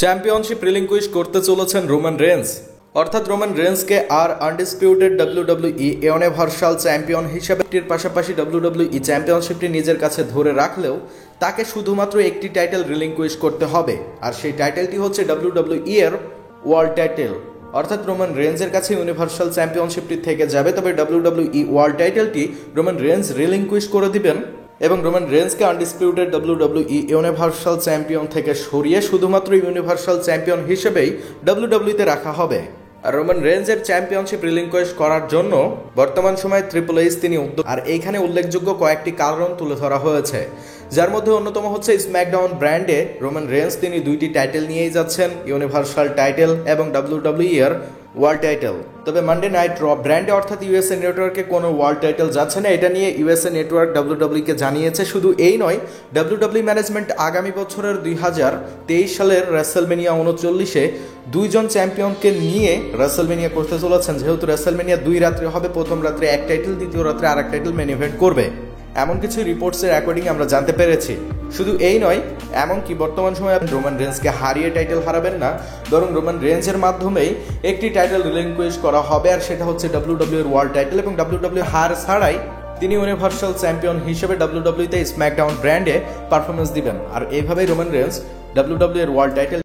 Championship রিলিঙ্কুইশ করতে চলেছেন Roman Reigns. অর্থাৎ রোমান রেন্সকে আর আনডিসপিউটেড ডাব্লিউডাব্লিউই ইউনিভার্সাল চ্যাম্পিয়ন হিসেবে পাশাপাশি ডাব্লিউডাব্লিউই চ্যাম্পিয়নশিপটি নিজের কাছে ধরে রাখলেও তাকে শুধুমাত্র একটি টাইটেল রিলিঙ্কুইশ করতে হবে, আর সেই টাইটেলটি হচ্ছে ডাব্লিউডাব্লিউই এর ওয়ার্ল্ড টাইটেল। অর্থাৎ রোমান রেন্সের কাছে ইউনিভার্সাল চ্যাম্পিয়নশিপটি থেকে যাবে, তবে ডাব্লিউডাব্লিউই ওয়ার্ল্ড টাইটেলটি রোমান রেন্স রিলিঙ্কুইশ করে দিবেন এবং রোমান রেন্সকে আনডিসপিউটেড ডাব্লিউডাব্লিউই ইউনিভার্সাল চ্যাম্পিয়ন থেকে সরিয়ে শুধুমাত্র ইউনিভার্সাল চ্যাম্পিয়ন হিসেবেই ডাব্লিউডাব্লিউতে রাখা হবে। আর রোমান রেন্সের চ্যাম্পিয়নশিপ রিলিঙ্কুইশ করার জন্য বর্তমান সময়ে ট্রিপল এইচ তিনি উদ্যোগ, আর এইখানে উল্লেখযোগ্য কয়েকটি কারণ তুলে ধরা হয়েছে, যার মধ্যে অন্যতম হচ্ছে স্ম্যাকডাউন ব্র্যান্ডে রোমান রেন্স তিনি দুইটি টাইটেল নিয়েই যাচ্ছেন, ইউনিভার্সাল টাইটেল এবং ডাব্লিউডাব্লিউই এর ওয়ার্ল্ড টাইটেল। তবে মানডে নাইট র ব্র্যান্ডে অর্থাৎ ইউএসএ নেটওয়ার্কে কোনো ওয়ার্ল্ড টাইটেল যাচ্ছে না, এটা নিয়ে ইউএসএ নেটওয়ার্ক ডাব্লিউডাব্লিউকে জানিয়েছে। শুধু এই নয়, ডাব্লিউডাব্লিউ ম্যানেজমেন্ট আগামী বছরের 2023 সালের রেসেলমেনিয়া 39-এ দুইজন চ্যাম্পিয়নকে নিয়ে রেসেলমেনিয়া করতে চলেছেন। যেহেতু রেসেলমেনিয়া 2 রাত্রে হবে, প্রথম রাত্রে এক টাইটেল, দ্বিতীয় রাত্রে আরেক টাইটেল মেন ইভেন্ট করবে, এমন কিছু রিপোর্টসের অ্যাকর্ডিং আমরা জানতে পেরেছি। শুধু এই নয়, এমনকি বর্তমান সময়ে আপনি রোমান রেন্সকে হারিয়ে টাইটেল হারাবেন না, বরং রোমান রেন্সের মাধ্যমেই একটি টাইটেল রিলিঙ্কুইশ করা হবে, আর সেটা হচ্ছে ডাব্লিউডাব্লিউ এর ওয়ার্ল্ড টাইটেল। এবং ডাব্লিউডাব্লিউ হার ছাড়াই তিনি ইউনিভার্সাল চ্যাম্পিয়ন হিসেবে ডাব্লিউডাব্লিউতে স্ম্যাকডাউন ব্র্যান্ডে পারফরমেন্স দিবেন, আর এইভাবেই রোমান রেন্স ডাব্লিউডাব্লিউ এর ওয়ার্ল্ড টাইটেল